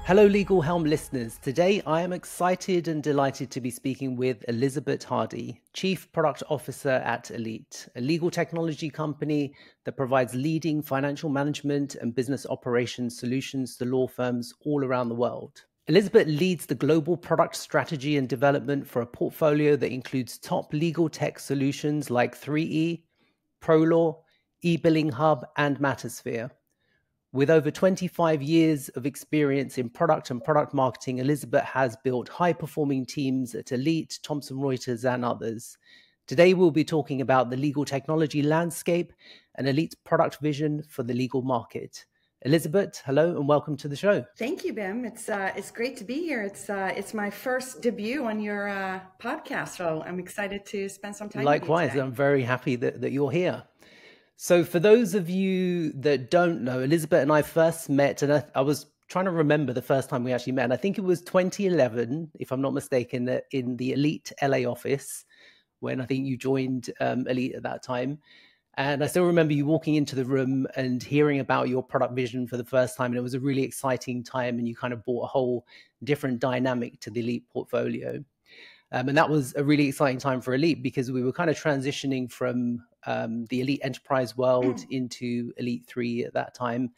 Hello, Legal Helm listeners. Today, I am excited and delighted to be speaking with Elisabet Hardy, Chief Product Officer at Elite, a legal technology company that provides leading financial management and business operations solutions to law firms all around the world. Elisabet leads the global product strategy and development for a portfolio that includes top legal tech solutions like 3E, ProLaw, eBilling Hub, and Mattersphere. With over 25 years of experience in product and product marketing, Elisabet has built high-performing teams at Elite, Thomson Reuters, and others. Today, we'll be talking about the legal technology landscape and Elite's product vision for the legal market. Elisabet, hello and welcome to the show. Thank you, Bim. It's great to be here. It's my first debut on your podcast, so I'm excited to spend some time Likewise, with you today. I'm very happy that you're here. So for those of you that don't know, Elisabet and I first met, and I was trying to remember the first time we actually met. And I think it was 2011, if I'm not mistaken, in the Elite LA office, when I think you joined Elite at that time. And I still remember you walking into the room and hearing about your product vision for the first time. And it was a really exciting time. And you kind of brought a whole different dynamic to the Elite portfolio. And that was a really exciting time for Elite because we were kind of transitioning from the Elite enterprise world into Elite 3 at that time.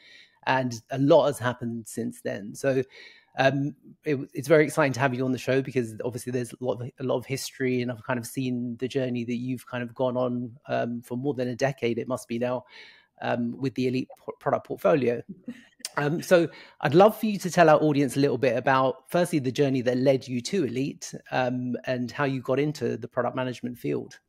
And a lot has happened since then. So it's very exciting to have you on the show because obviously there's a lot of history, and I've kind of seen the journey that you've kind of gone on for more than a decade, it must be now, with the Elite product portfolio. So I'd love for you to tell our audience a little bit about, firstly, the journey that led you to Elite and how you got into the product management field.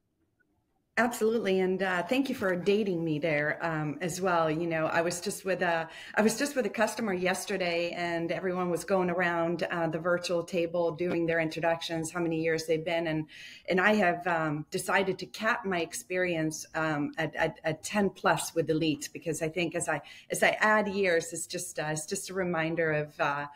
Absolutely, and thank you for dating me there as well. You know, I was just with a customer yesterday, and everyone was going around the virtual table doing their introductions, how many years they've been, and I have decided to cap my experience at 10 plus with Elite, because I think as I add years, it's just a reminder of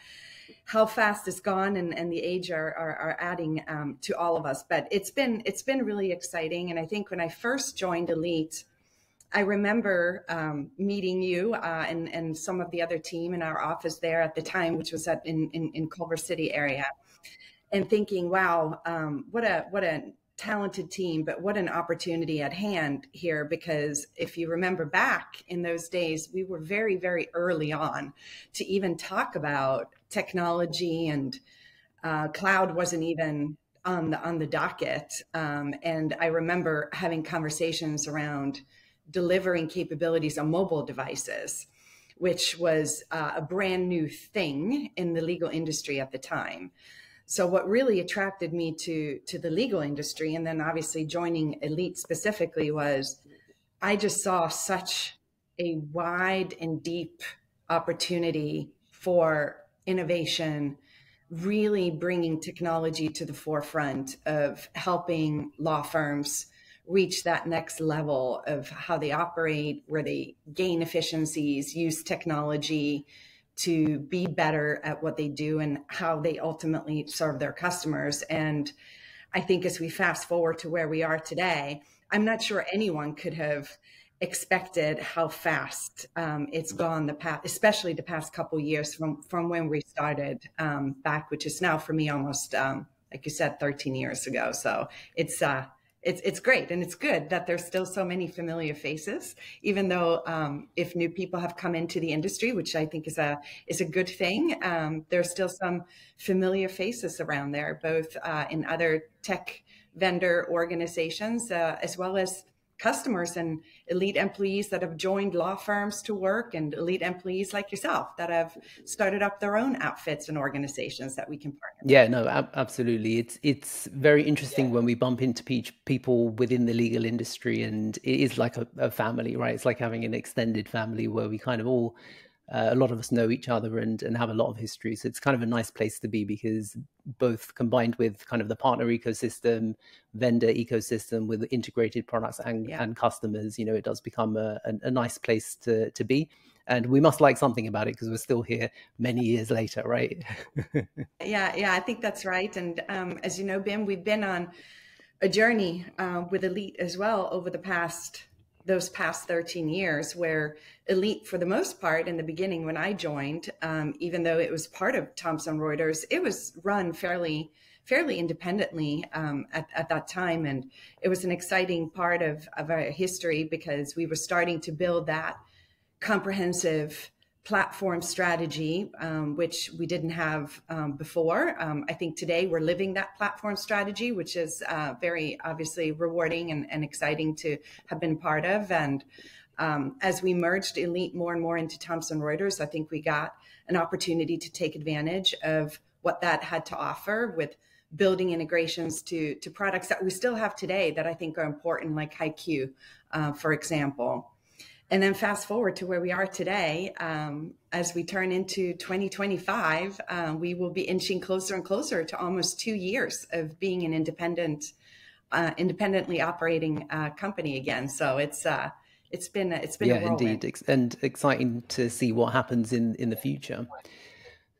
how fast it's gone, and the age are adding to all of us. But it's been really exciting. And I think when I first joined Elite, I remember meeting you and some of the other team in our office there at the time, which was in Culver City area, and thinking, wow, what a talented team, but what an opportunity at hand here. Because if you remember back in those days, we were very, very early on to even talk about technology, and cloud wasn't even on the docket. And I remember having conversations around delivering capabilities on mobile devices, which was a brand new thing in the legal industry at the time. So what really attracted me to the legal industry, and then obviously joining Elite specifically, was I just saw such a wide and deep opportunity for innovation, really bringing technology to the forefront of helping law firms reach that next level of how they operate, where they gain efficiencies, use technology to be better at what they do, and how they ultimately serve their customers. And I think as we fast forward to where we are today, I'm not sure anyone could have expected how fast it's gone especially the past couple of years from when we started back, which is now for me almost, like you said, 13 years ago. So it's great, and it's good that there's still so many familiar faces, even though if new people have come into the industry, which I think is a good thing, there's still some familiar faces around there, both in other tech vendor organizations as well as customers and Elite employees that have joined law firms to work, and Elite employees like yourself that have started up their own outfits and organizations that we can partner with. Yeah, no, absolutely. It's very interesting when we bump into people within the legal industry, and it is like a family, right? It's like having an extended family where we kind of all, a lot of us know each other and have a lot of history. So it's kind of a nice place to be, because both combined with kind of the partner ecosystem, vendor ecosystem with integrated products and customers, you know, it does become a nice place to be. And we must like something about it because we're still here many years later, right? Yeah, I think that's right. And as you know, Bim, we've been on a journey with Elite as well over the past those past 13 years, where Elite, for the most part, in the beginning when I joined, even though it was part of Thomson Reuters, it was run fairly independently at that time. And it was an exciting part of our history because we were starting to build that comprehensive platform strategy, which we didn't have before. I think today we're living that platform strategy, which is very obviously rewarding and exciting to have been part of. And as we merged Elite more and more into Thomson Reuters, I think we got an opportunity to take advantage of what that had to offer with building integrations to products that we still have today that I think are important, like HiQ, for example. And then fast forward to where we are today, as we turn into 2025, we will be inching closer and closer to almost 2 years of being an independently operating company again. So it's been a whirlwind. Indeed, and exciting to see what happens in the future.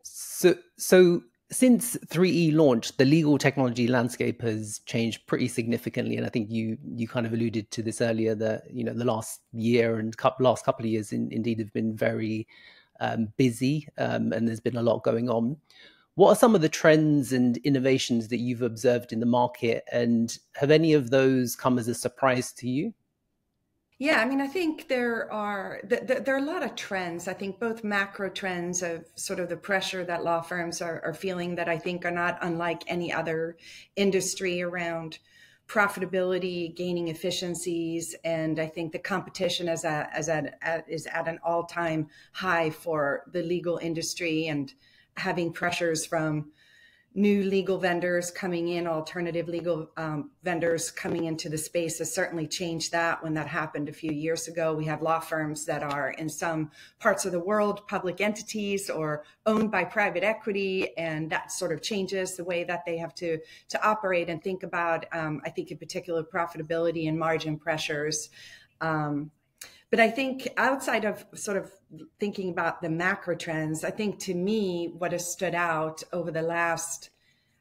So since 3E launched, the legal technology landscape has changed pretty significantly, and I think you kind of alluded to this earlier, that the last year and last couple of years indeed have been very busy, and there's been a lot going on. What are some of the trends and innovations that you've observed in the market, and have any of those come as a surprise to you? Yeah, I mean, I think there are a lot of trends. I think both macro trends of sort of the pressure that law firms are feeling, that I think are not unlike any other industry, around profitability, gaining efficiencies, and I think the competition is at an all-time high for the legal industry, and having pressures from new legal vendors coming in, alternative legal vendors coming into the space has certainly changed that. When that happened a few years ago, we have law firms that are in some parts of the world public entities or owned by private equity, and that sort of changes the way that they have to operate and think about, I think in particular, profitability and margin pressures. But I think outside of sort of thinking about the macro trends, I think to me, what has stood out over the last,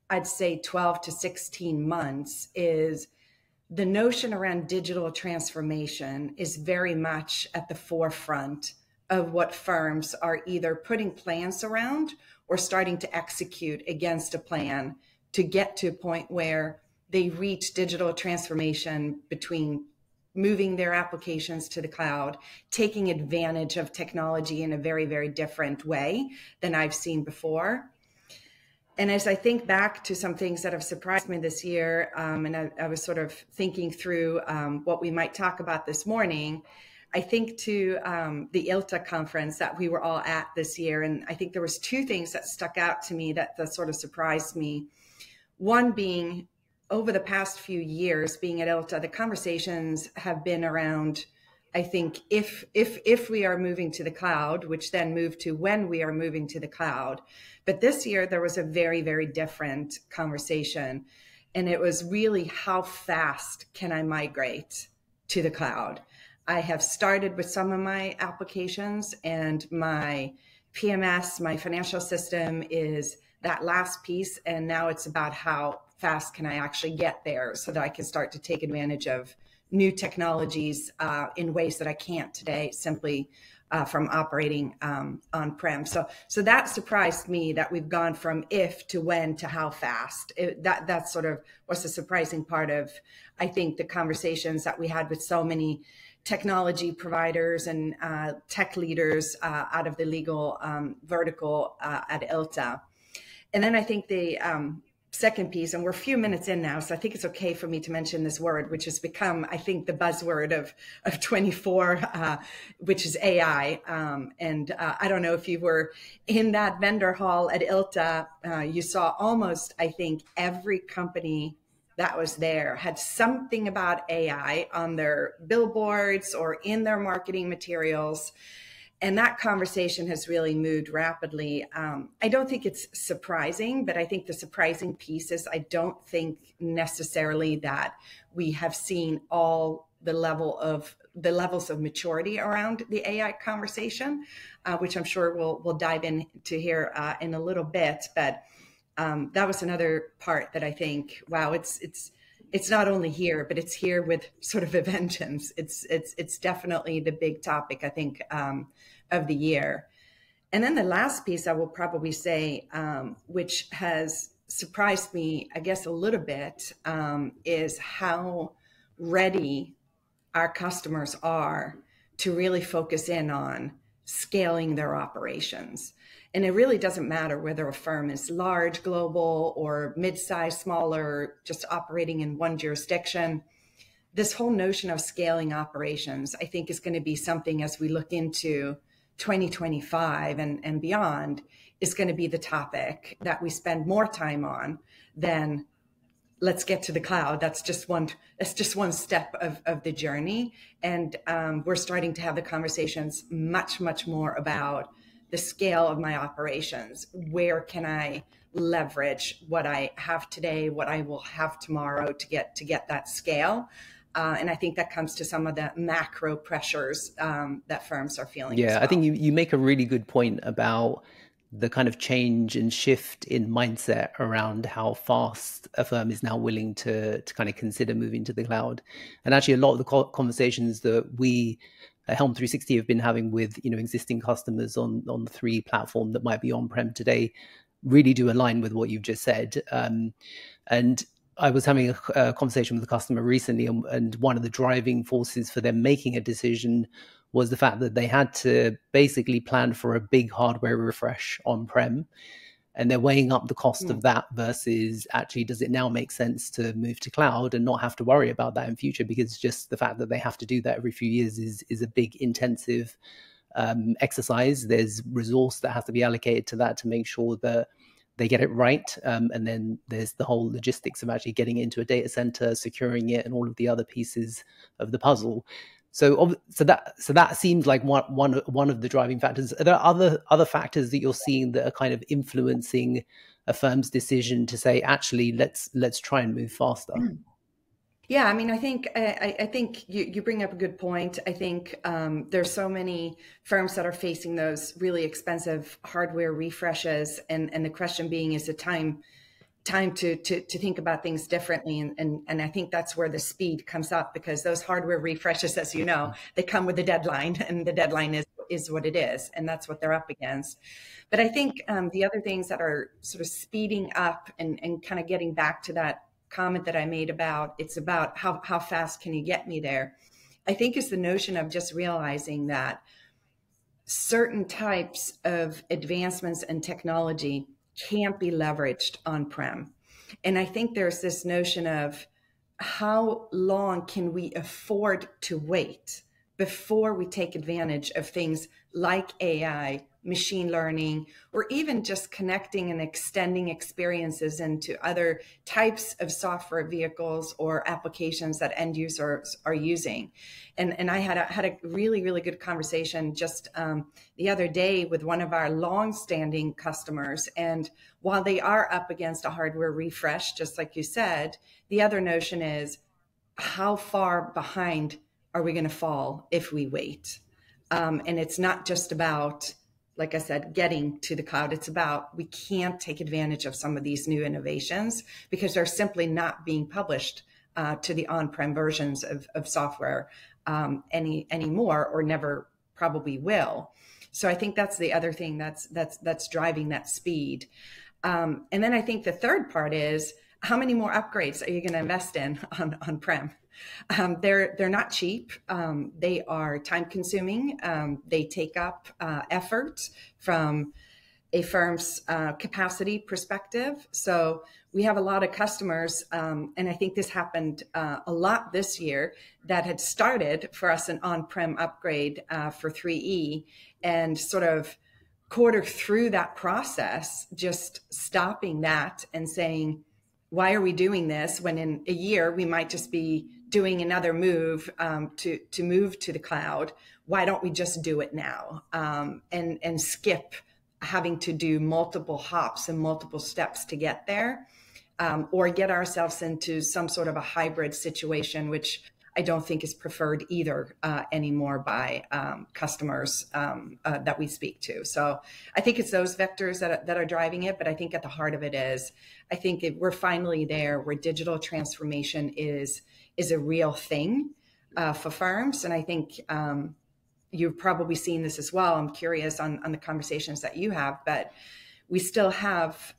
I'd say 12 to 16 months, is the notion around digital transformation is very much at the forefront of what firms are either putting plans around or starting to execute against a plan to get to a point where they reach digital transformation, between moving their applications to the cloud, taking advantage of technology in a very, very different way than I've seen before. And as I think back to some things that have surprised me this year, and I was sort of thinking through what we might talk about this morning, I think to the ILTA conference that we were all at this year, and I think there was two things that stuck out to me that sort of surprised me. One being, over the past few years being at ILTA, the conversations have been around, I think, if we are moving to the cloud, which then moved to when we are moving to the cloud. But this year there was a very, very different conversation. And it was really, how fast can I migrate to the cloud? I have started with some of my applications, and my PMS, my financial system, is that last piece. And now it's about how fast can I actually get there so that I can start to take advantage of new technologies in ways that I can't today, simply from operating on-prem. So that surprised me, that we've gone from if to when to how fast. That sort of was the surprising part of, I think, the conversations that we had with so many technology providers and tech leaders out of the legal vertical at ILTA. And then I think the second piece, and we're a few minutes in now, so I think it's okay for me to mention this word, which has become, I think, the buzzword of 24, which is AI. And I don't know if you were in that vendor hall at ILTA, you saw almost, I think, every company that was there had something about AI on their billboards or in their marketing materials. And that conversation has really moved rapidly. I don't think it's surprising, but I think the surprising piece is, I don't think necessarily that we have seen all the levels of maturity around the AI conversation, which I'm sure we'll dive into here in a little bit. But that was another part that I think, wow, it's it's not only here, but it's here with sort of a vengeance. It's definitely the big topic, I think, of the year. And then the last piece I will probably say, which has surprised me, I guess, a little bit, is how ready our customers are to really focus in on scaling their operations. And it really doesn't matter whether a firm is large, global, or mid-sized, smaller, just operating in one jurisdiction. This whole notion of scaling operations, I think, is going to be something as we look into 2025 and beyond, is going to be the topic that we spend more time on than let's get to the cloud. That's just one step of the journey. And we're starting to have the conversations much more about the scale of my operations. Where can I leverage what I have today, what I will have tomorrow to get that scale? And I think that comes to some of the macro pressures that firms are feeling. Yeah, as well. I think you make a really good point about the kind of change and shift in mindset around how fast a firm is now willing to kind of consider moving to the cloud. And actually, a lot of the conversations that we at Helm 360 have been having with existing customers on the 3 platform that might be on-prem today really do align with what you've just said. And I was having a conversation with a customer recently, and one of the driving forces for them making a decision was the fact that they had to basically plan for a big hardware refresh on-prem. And they're weighing up the cost of that versus actually, does it now make sense to move to cloud and not have to worry about that in future? Because just the fact that they have to do that every few years is a big intensive exercise. There's resource that has to be allocated to that to make sure that they get it right. And then there's the whole logistics of actually getting into a data center, securing it, and all of the other pieces of the puzzle. So that seems like one of the driving factors. Are there other factors that you're seeing that are kind of influencing a firm's decision to say, actually, let's try and move faster? Yeah, I mean, I think you bring up a good point. I think there's so many firms that are facing those really expensive hardware refreshes, and the question being, is it time to think about things differently? And I think that's where the speed comes up, because those hardware refreshes, as you know, they come with a deadline, and the deadline is what it is, and that's what they're up against. But I think the other things that are sort of speeding up and kind of getting back to that comment that I made about, it's about how fast can you get me there, I think is the notion of just realizing that certain types of advancements in technology can't be leveraged on-prem. And I think there's this notion of how long can we afford to wait before we take advantage of things like AI, machine learning, or even just connecting and extending experiences into other types of software vehicles or applications that end users are using. And I had a really good conversation just the other day with one of our long-standing customers. And while they are up against a hardware refresh, just like you said, the other notion is, how far behind are we going to fall if we wait? And it's not just about, like I said, getting to the cloud. It's about, we can't take advantage of some of these new innovations because they're simply not being published to the on-prem versions of software anymore, or never probably will. So I think that's the other thing that's driving that speed. And then I think the third part is, how many more upgrades are you going to invest in on-prem? They're not cheap. They are time consuming. They take up effort from a firm's capacity perspective. So we have a lot of customers, and I think this happened a lot this year, that had started for us an on-prem upgrade for 3E, and sort of quarter through that process, just stopping that and saying, why are we doing this when in a year we might just be doing another move to move to the cloud? Why don't we just do it now and skip having to do multiple hops and multiple steps to get there, or get ourselves into some sort of a hybrid situation, which I don't think is preferred either anymore by customers that we speak to. So I think it's those vectors that are driving it. But I think at the heart of it is, I think we're finally there where digital transformation is a real thing for firms. And I think you've probably seen this as well. I'm curious on the conversations that you have, but we still have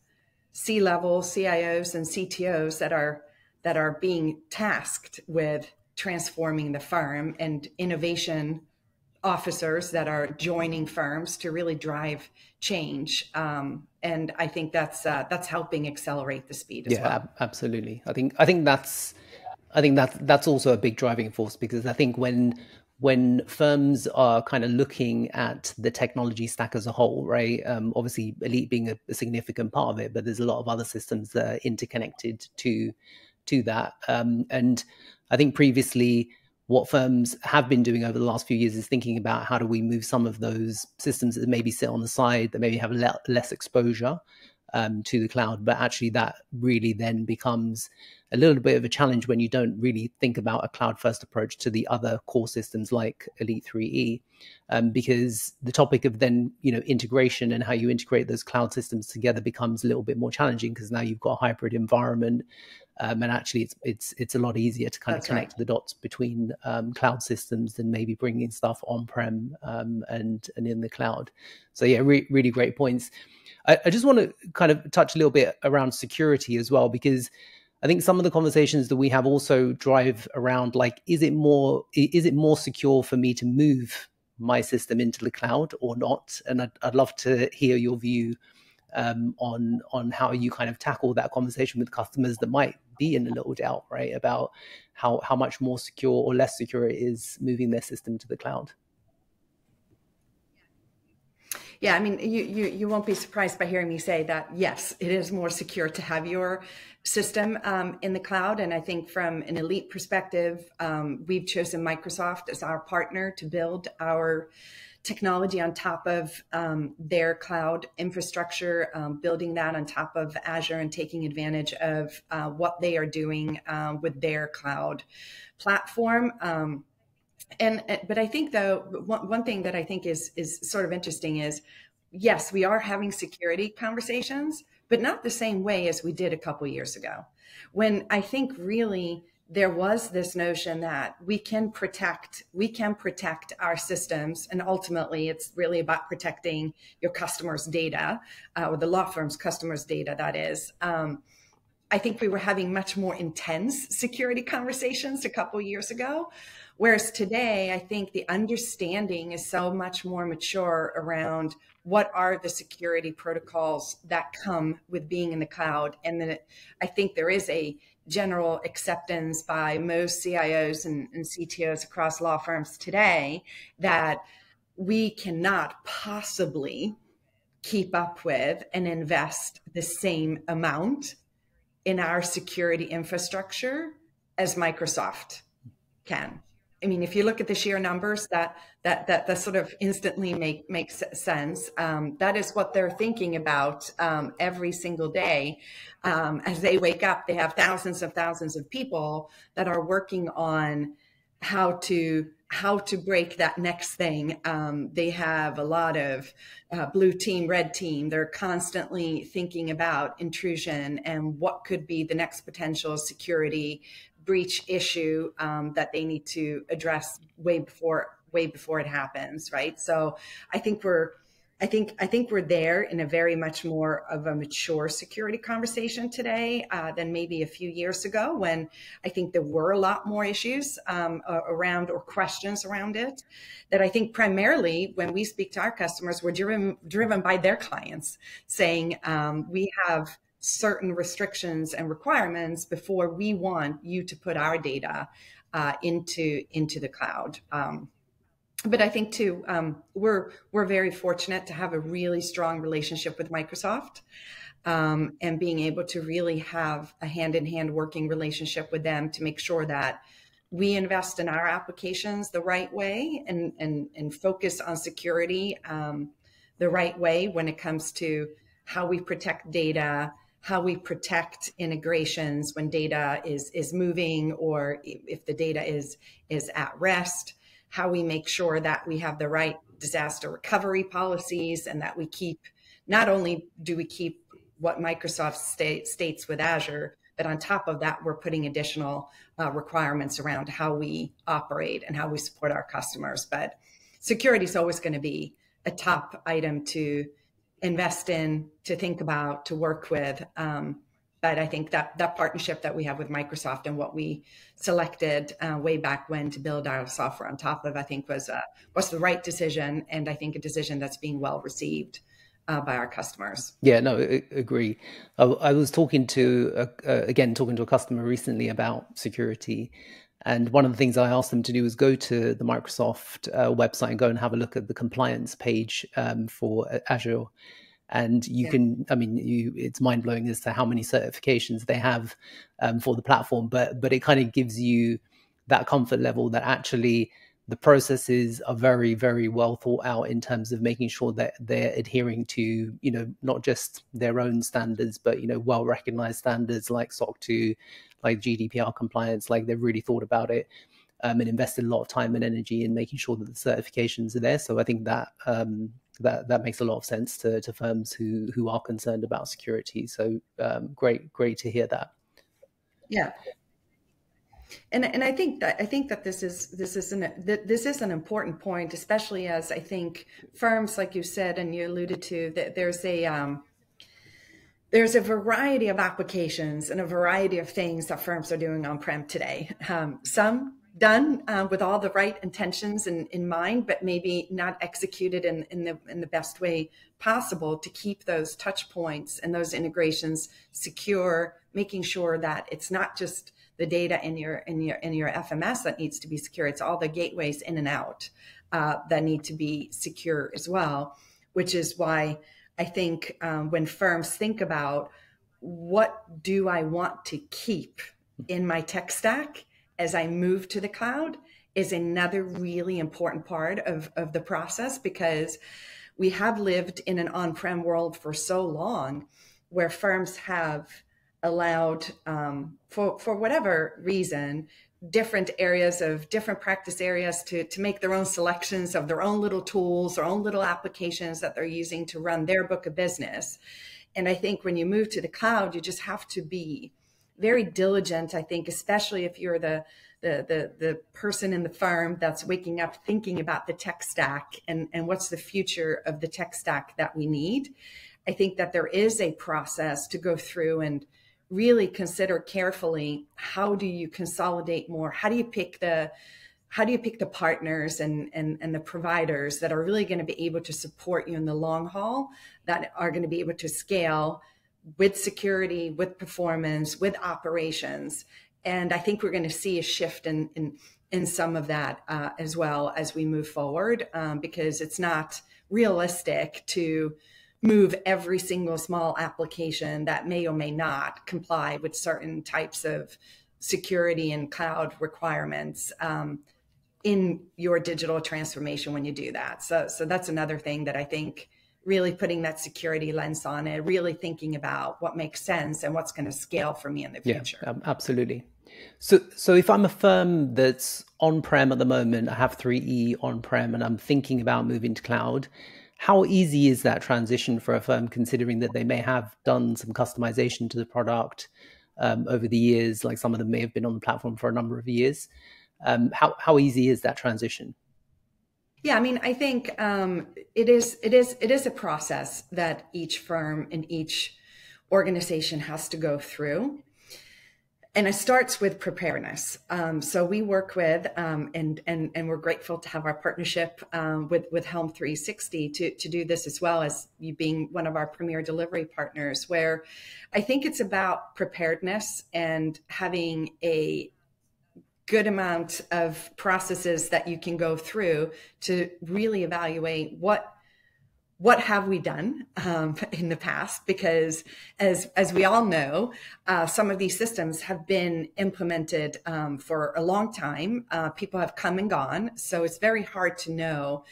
C-level CIOs and CTOs that are being tasked with transforming the firm, and innovation officers that are joining firms to really drive change. And I think that's helping accelerate the speed as well. Absolutely. I think that's also a big driving force, because I think when firms are kind of looking at the technology stack as a whole, right? Obviously, Elite being a significant part of it, but there's a lot of other systems that are interconnected to that. And I think previously, what firms have been doing over the last few years is thinking about how do we move some of those systems that maybe sit on the side, that maybe have less exposure to the cloud. But actually that really then becomes a little bit of a challenge when you don't really think about a cloud first approach to the other core systems like Elite 3E, because the topic of then, integration and how you integrate those cloud systems together becomes a little bit more challenging, because now you've got a hybrid environment. And actually it's a lot easier to kind of connect the dots between cloud systems than maybe bringing stuff on-prem and in the cloud. So yeah, really great points. I just want to kind of touch a little bit around security as well, because I think some of the conversations that we have also drive around, like, is it more secure for me to move my system into the cloud or not? And I'd love to hear your view on how you kind of tackle that conversation with customers that might be in a little doubt, right, about how much more secure or less secure it is moving their system to the cloud. Yeah, I mean, you won't be surprised by hearing me say that, yes, it is more secure to have your system in the cloud. And I think from an Elite perspective, we've chosen Microsoft as our partner to build our technology on top of their cloud infrastructure, building that on top of Azure and taking advantage of what they are doing with their cloud platform. But I think, though, one thing that I think is sort of interesting is, yes, we are having security conversations, but not the same way as we did a couple of years ago, when I think really there was this notion that we can protect our systems, and ultimately it's really about protecting your customers' data, or the law firm's customers' data, that is. I think we were having much more intense security conversations a couple of years ago. Whereas today, I think the understanding is so much more mature around what are the security protocols that come with being in the cloud. And then I think there is a general acceptance by most CIOs and CTOs across law firms today that we cannot possibly keep up with and invest the same amount in our security infrastructure as Microsoft can. I mean, if you look at the sheer numbers, that sort of instantly makes sense. That is what they're thinking about every single day. As they wake up, they have thousands of people that are working on how to break that next thing. They have a lot of blue team, red team. They're constantly thinking about intrusion and what could be the next potential security breach issue that they need to address way before it happens, right? So I think we're there in a very much more of a mature security conversation today than maybe a few years ago, when I think there were a lot more issues around, or questions around it, that I think primarily when we speak to our customers, we're driven by their clients saying, we have certain restrictions and requirements before we want you to put our data into the cloud. But I think too, we're very fortunate to have a really strong relationship with Microsoft, and being able to really have a hand-in-hand working relationship with them to make sure that we invest in our applications the right way and focus on security the right way when it comes to how we protect data, how we protect integrations when data is moving, or if the data is at rest, how we make sure that we have the right disaster recovery policies, and that we keep, not only do we keep what Microsoft states with Azure, but on top of that, we're putting additional requirements around how we operate and how we support our customers. But security is always going to be a top item to invest in, to think about, to work with. But I think that partnership that we have with Microsoft and what we selected way back when to build our software on top of, I think was the right decision, and I think a decision that's being well received by our customers. Yeah, no, agree. I was talking to a customer recently about security, and one of the things I asked them to do was go to the Microsoft website and go and have a look at the compliance page for Azure. And you can, I mean, it's mind blowing as to how many certifications they have for the platform, but it kind of gives you that comfort level that actually the processes are very, very well thought out in terms of making sure that they're adhering to, not just their own standards, but, well recognized standards like SOC 2, like GDPR compliance. Like they've really thought about it and invested a lot of time and energy in making sure that the certifications are there. So I think that that makes a lot of sense to firms who are concerned about security. So great to hear that. Yeah. And I think that this is an important point, especially as I think firms, like you said and you alluded to, that there's a variety of applications and a variety of things that firms are doing on-prem today. Some done with all the right intentions in mind, but maybe not executed in the best way possible to keep those touch points and those integrations secure, making sure that it's not just the data in your FMS that needs to be secure. It's all the gateways in and out that need to be secure as well, which is why I think when firms think about what do I want to keep in my tech stack as I move to the cloud is another really important part of the process, because we have lived in an on-prem world for so long where firms have allowed, for whatever reason, different practice areas to make their own selections of their own little tools, their own little applications that they're using to run their book of business. And I think when you move to the cloud, you just have to be very diligent, I think, especially if you're the person in the firm that's waking up thinking about the tech stack and what's the future of the tech stack that we need. I think that there is a process to go through and really consider carefully, how do you consolidate more? How do you pick the partners and the providers that are really going to be able to support you in the long haul, that are going to be able to scale with security, with performance, with operations. And I think we're going to see a shift in some of that as well as we move forward, because it's not realistic to move every single small application that may or may not comply with certain types of security and cloud requirements in your digital transformation when you do that. So that's another thing that I think, really putting that security lens on it, really thinking about what makes sense and what's going to scale for me in the future. Yeah, absolutely. So if I'm a firm that's on-prem at the moment, I have 3E on-prem and I'm thinking about moving to cloud, how easy is that transition for a firm, considering that they may have done some customization to the product over the years, like some of them may have been on the platform for a number of years? How easy is that transition? Yeah, I mean, I think it is a process that each firm and each organization has to go through. And it starts with preparedness. So we work with, and we're grateful to have our partnership with Helm 360 to do this, as well as you being one of our premier delivery partners, where I think it's about preparedness and having a good amount of processes that you can go through to really evaluate what have we done in the past, because as we all know, some of these systems have been implemented for a long time. People have come and gone, so it's very hard to know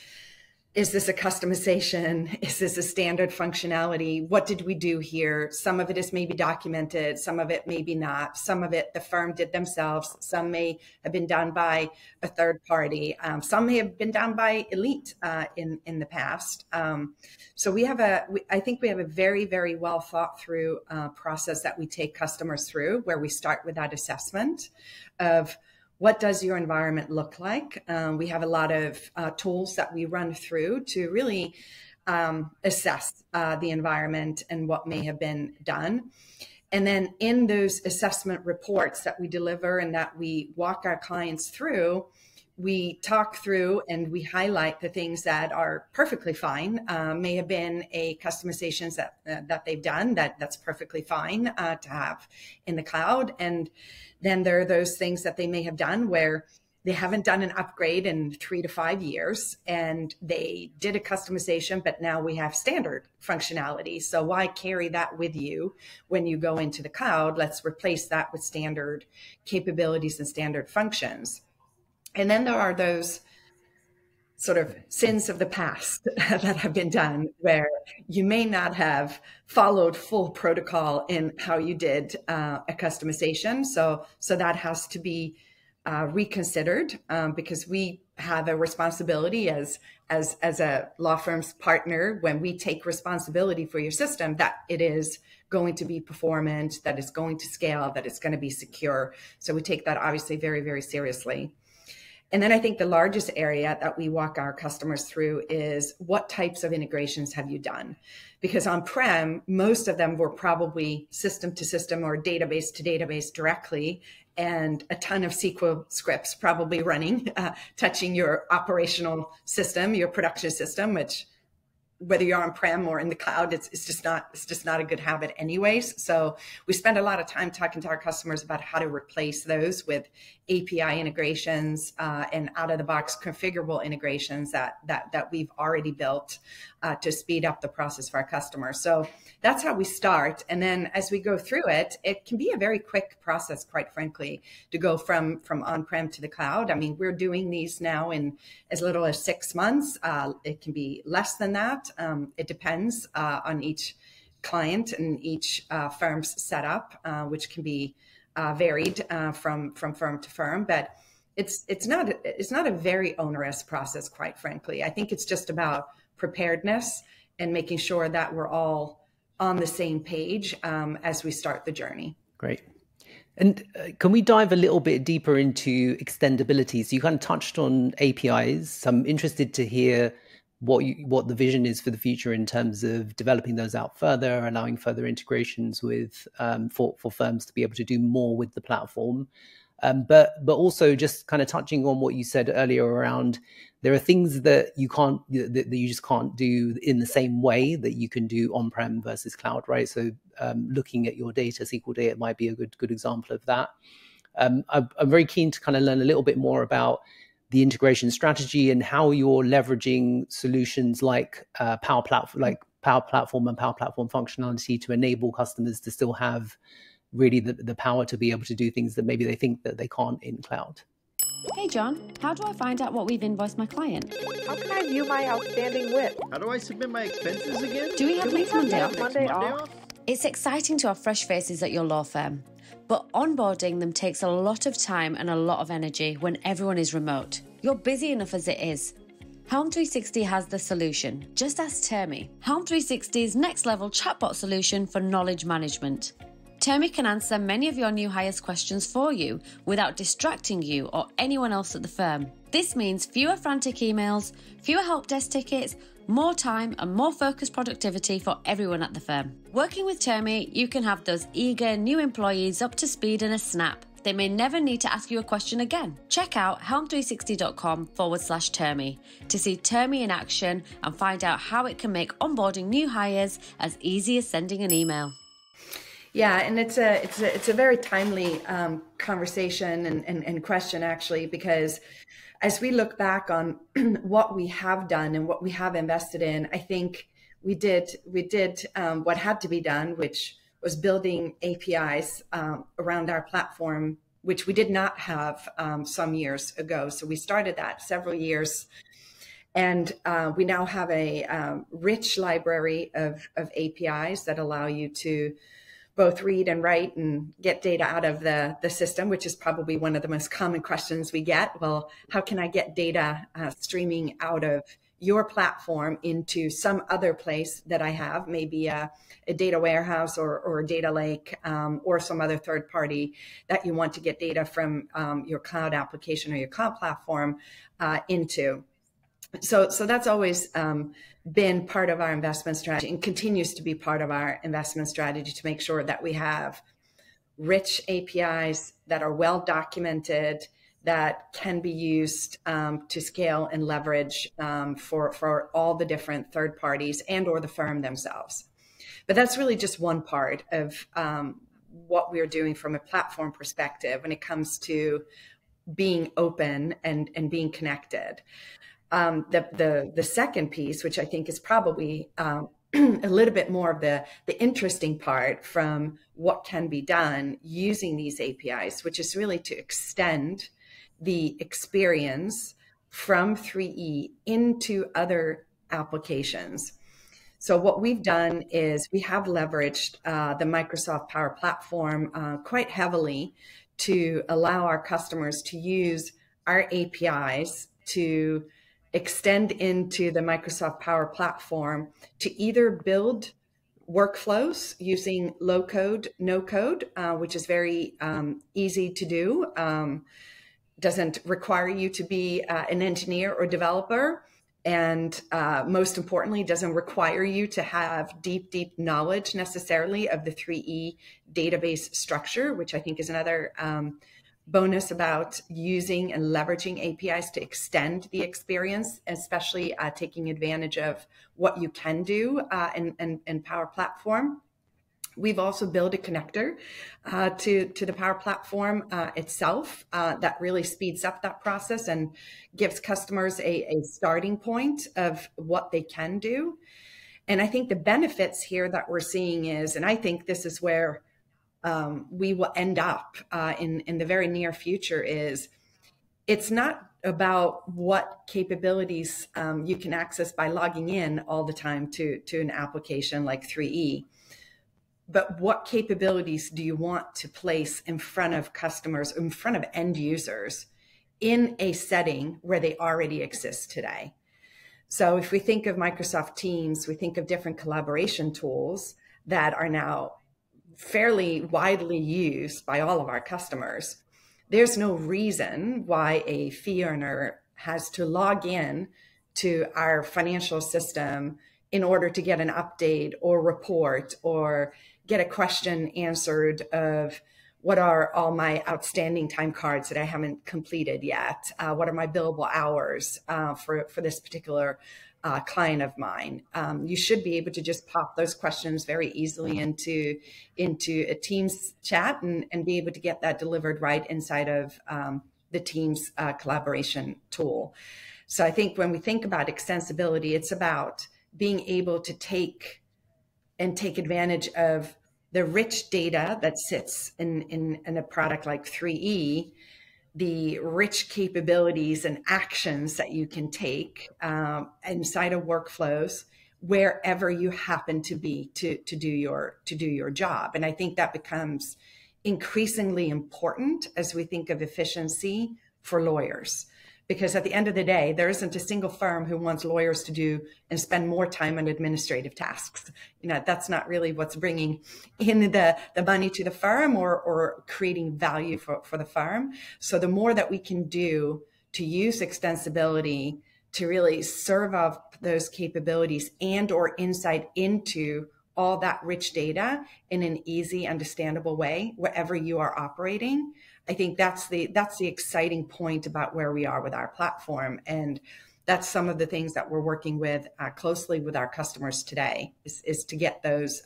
is this a customization? Is this a standard functionality? What did we do here? Some of it is maybe documented, some of it maybe not. Some of it the firm did themselves. Some may have been done by a third party. Some may have been done by Elite in the past. So I think we have a very, very well thought through process that we take customers through, where we start with that assessment of what does your environment look like? We have a lot of tools that we run through to really assess the environment and what may have been done. And then in those assessment reports that we deliver and that we walk our clients through, we talk through and we highlight the things that are perfectly fine, may have been a customizations that they've done that's perfectly fine to have in the cloud. And then there are those things that they may have done where they haven't done an upgrade in 3 to 5 years and they did a customization, but now we have standard functionality. So why carry that with you when you go into the cloud? Let's replace that with standard capabilities and standard functions. And then there are those sort of sins of the past that have been done where you may not have followed full protocol in how you did a customization. So that has to be reconsidered because we have a responsibility as a law firm's partner when we take responsibility for your system that it is going to be performant, that it's going to scale, that it's going to be secure. So we take that obviously very, very seriously. And then I think the largest area that we walk our customers through is what types of integrations have you done? Because on-prem, most of them were probably system to system or database to database directly, and a ton of SQL scripts probably running, touching your operational system, your production system, which whether you're on-prem or in the cloud, it's just not a good habit anyways. So we spend a lot of time talking to our customers about how to replace those with API integrations and out-of-the-box configurable integrations that we've already built to speed up the process for our customers. So that's how we start. And then as we go through it, it can be a very quick process, quite frankly, to go from on-prem to the cloud. I mean, we're doing these now in as little as 6 months. It can be less than that. It depends on each client and each firm's setup, which can be varied from firm to firm. But it's not a very onerous process, quite frankly. I think it's just about preparedness and making sure that we're all on the same page as we start the journey. Great. And can we dive a little bit deeper into extendability? So you kind of touched on APIs. So I'm interested to hear what the vision is for the future in terms of developing those out further, allowing further integrations with for firms to be able to do more with the platform. But also just kind of touching on what you said earlier around there are things that you just can't do in the same way that you can do on-prem versus cloud, right? So looking at your data, SQL data might be a good example of that. I'm very keen to kind of learn a little bit more about the integration strategy and how you're leveraging solutions like Power Platform and Power Platform functionality to enable customers to still have really the power to be able to do things that maybe they think that they can't in cloud. Hey John, how do I find out what we've invoiced my client? How can I view my outstanding WIP? How do I submit my expenses again? Do we have next Monday off? Monday off? It's exciting to have fresh faces at your law firm, but onboarding them takes a lot of time and a lot of energy when everyone is remote. You're busy enough as it is. Helm 360 has the solution. Just ask Termi, Helm 360's next level chatbot solution for knowledge management. Termi can answer many of your new hires' questions for you without distracting you or anyone else at the firm. This means fewer frantic emails, fewer help desk tickets, more time and more focused productivity for everyone at the firm. Working with Termi, you can have those eager new employees up to speed in a snap. They may never need to ask you a question again. Check out helm360.com/Termi to see Termi in action and find out how it can make onboarding new hires as easy as sending an email. Yeah, and it's a very timely conversation and question, actually, because as we look back on what we have done and what we have invested in, I think we did what had to be done, which was building APIs around our platform, which we did not have some years ago. So we started that several years And we now have a rich library of APIs that allow you to both read and write and get data out of the system, which is probably one of the most common questions we get. Well, how can I get data streaming out of your platform into some other place that I have, maybe a data warehouse or a data lake, or some other third party that you want to get data from your cloud application or your cloud platform into. So that's always been part of our investment strategy and continues to be part of our investment strategy to make sure that we have rich APIs that are well documented, that can be used to scale and leverage for all the different third parties and or the firm themselves. But that's really just one part of what we're doing from a platform perspective when it comes to being open and being connected. The second piece, which I think is probably a little bit more of the interesting part from what can be done using these APIs, which is really to extend the experience from 3E into other applications. So what we've done is we have leveraged the Microsoft Power Platform quite heavily to allow our customers to use our APIs to extend into the Microsoft Power Platform to either build workflows using low code, no code, which is very easy to do. Doesn't require you to be an engineer or developer. And most importantly, doesn't require you to have deep knowledge necessarily of the 3E database structure, which I think is another bonus about using and leveraging APIs to extend the experience, especially taking advantage of what you can do in Power Platform. We've also built a connector to the Power Platform itself that really speeds up that process and gives customers a starting point of what they can do. And I think the benefits here that we're seeing is, and I think this is where we will end up in the very near future, is it's not about what capabilities you can access by logging in all the time to an application like 3E, but what capabilities do you want to place in front of customers, in front of end users in a setting where they already exist today. So if we think of Microsoft Teams, we think of different collaboration tools that are now fairly widely used by all of our customers. There's no reason why a fee earner has to log in to our financial system in order to get an update or report or get a question answered of what are all my outstanding time cards that I haven't completed yet? What are my billable hours for this particular client of mine? You should be able to just pop those questions very easily into a Teams chat and be able to get that delivered right inside of the Teams collaboration tool. So I think when we think about extensibility, it's about being able to take advantage of the rich data that sits in a product like 3E, the rich capabilities and actions that you can take inside of workflows wherever you happen to be to do your job. And I think that becomes increasingly important as we think of efficiency for lawyers. Because at the end of the day, there isn't a single firm who wants lawyers to do and spend more time on administrative tasks. That's not really what's bringing in the money to the firm or creating value for the firm. So the more that we can do to use extensibility to really serve up those capabilities and or insight into all that rich data in an easy, understandable way, wherever you are operating, I think that's the exciting point about where we are with our platform. And that's some of the things that we're working with closely with our customers today is to get those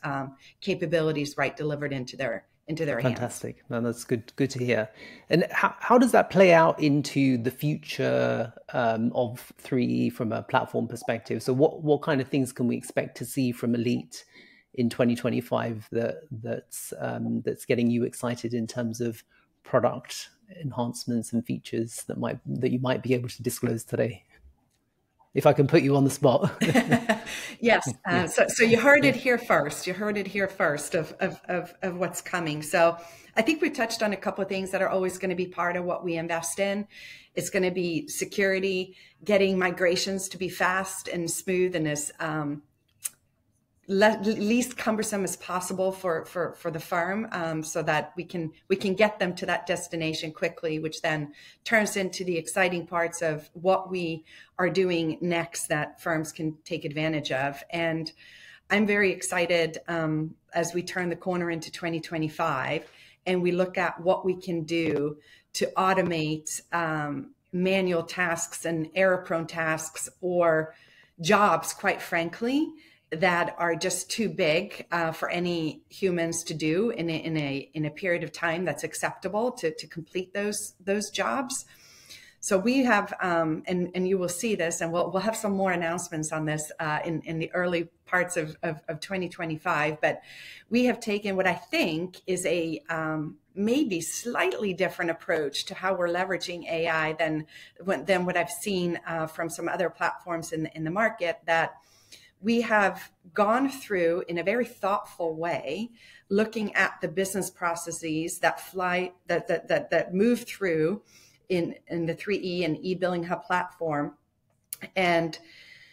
capabilities right delivered into their hands. Fantastic. No, that's good to hear. And how does that play out into the future of 3E from a platform perspective? So what kind of things can we expect to see from Elite in 2025 that's getting you excited in terms of product enhancements and features that you might be able to disclose today? if I can put you on the spot. Yes. So you heard it here first. You heard it here first of what's coming. So I think we touched on a couple of things that are always going to be part of what we invest in. It's going to be security, getting migrations to be fast and smooth and as least cumbersome as possible for the firm, so that we can get them to that destination quickly, which then turns into the exciting parts of what we are doing next that firms can take advantage of. And I'm very excited as we turn the corner into 2025 and we look at what we can do to automate manual tasks and error-prone tasks or jobs, quite frankly, that are just too big for any humans to do in a period of time that's acceptable to complete those jobs. So we have, and you will see this, and we'll have some more announcements on this in the early parts of 2025. But we have taken what I think is a maybe slightly different approach to how we're leveraging AI than what I've seen from some other platforms in the market, that we have gone through in a very thoughtful way, looking at the business processes that move through in the 3E and eBilling Hub platform, and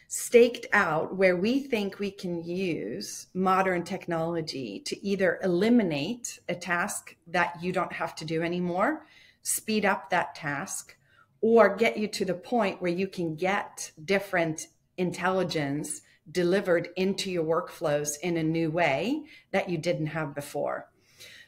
staked out where we think we can use modern technology to either eliminate a task that you don't have to do anymore, speed up that task, or get you to the point where you can get different intelligence delivered into your workflows in a new way that you didn't have before.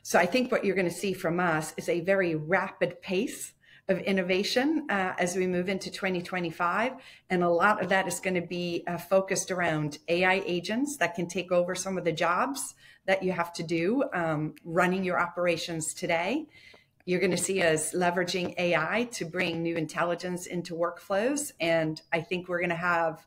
So I think what you're going to see from us is a very rapid pace of innovation as we move into 2025. And a lot of that is going to be focused around AI agents that can take over some of the jobs that you have to do running your operations today. You're going to see us leveraging AI to bring new intelligence into workflows. And I think we're going to have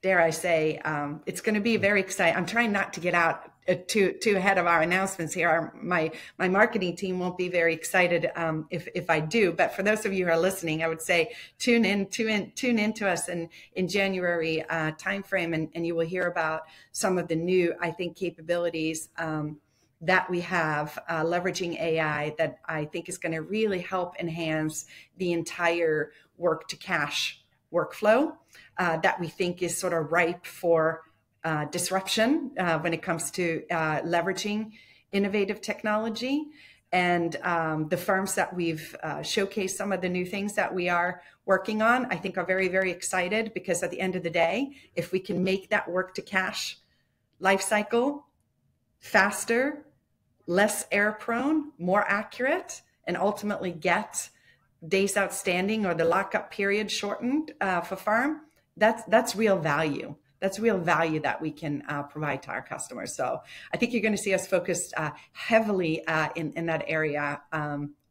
dare I say, it's going to be very exciting. I'm trying not to get out too ahead of our announcements here. My marketing team won't be very excited if I do. But for those of you who are listening, I would say tune in to us in January timeframe, and you will hear about some of the new, I think, capabilities that we have leveraging AI that I think is going to really help enhance the entire work to cash workflow that we think is sort of ripe for disruption when it comes to leveraging innovative technology. And the firms that we've showcased some of the new things that we are working on, I think are very, very excited, because at the end of the day, if we can make that work to cash lifecycle faster, less error prone, more accurate, and ultimately get days outstanding or the lockup period shortened for firm, that's real value. That's real value that we can provide to our customers. So I think you're going to see us focused heavily in that area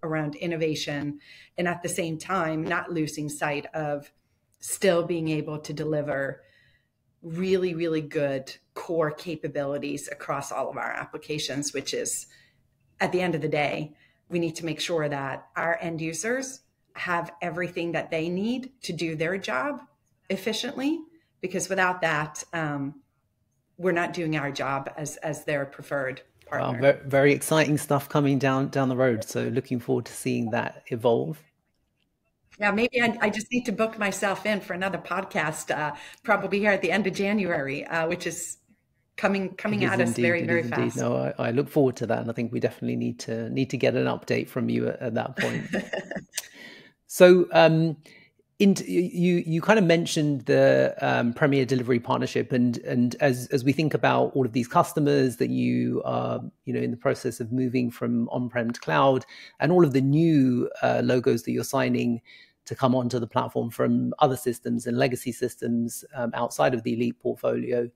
around innovation, and at the same time, not losing sight of still being able to deliver really, really good core capabilities across all of our applications, which is, at the end of the day, we need to make sure that our end users have everything that they need to do their job efficiently, because without that, we're not doing our job as their preferred partner. Wow, very, very exciting stuff coming down the road. So looking forward to seeing that evolve. Yeah, maybe I just need to book myself in for another podcast, probably here at the end of January, which is coming at us very, very fast. No, I look forward to that, and I think we definitely need to get an update from you at that point. So, you kind of mentioned the Premier Delivery partnership, and as we think about all of these customers that you are in the process of moving from on-prem to cloud, and all of the new logos that you're signing to come onto the platform from other systems and legacy systems outside of the Elite portfolio.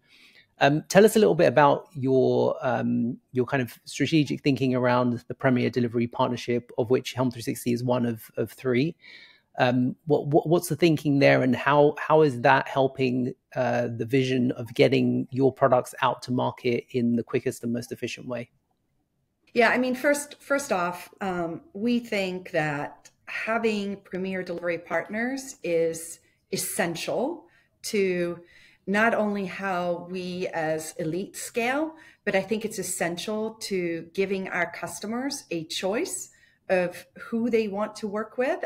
Tell us a little bit about your kind of strategic thinking around the Premier Delivery partnership, of which Helm 360 is one of three. What's the thinking there, and how is that helping the vision of getting your products out to market in the quickest and most efficient way? Yeah, I mean, first off, we think that having premier delivery partners is essential to not only how we as Elite scale, but I think it's essential to giving our customers a choice of who they want to work with.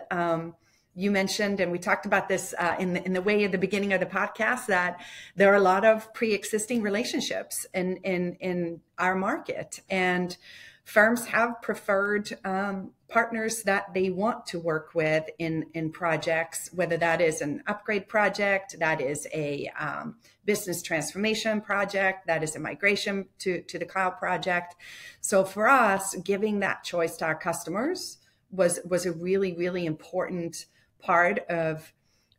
You mentioned, and we talked about this in the way at the beginning of the podcast, that there are a lot of pre-existing relationships in our market, and firms have preferred partners that they want to work with in projects, whether that is an upgrade project, that is a business transformation project, that is a migration to the cloud project. So for us, giving that choice to our customers was a really, really important part of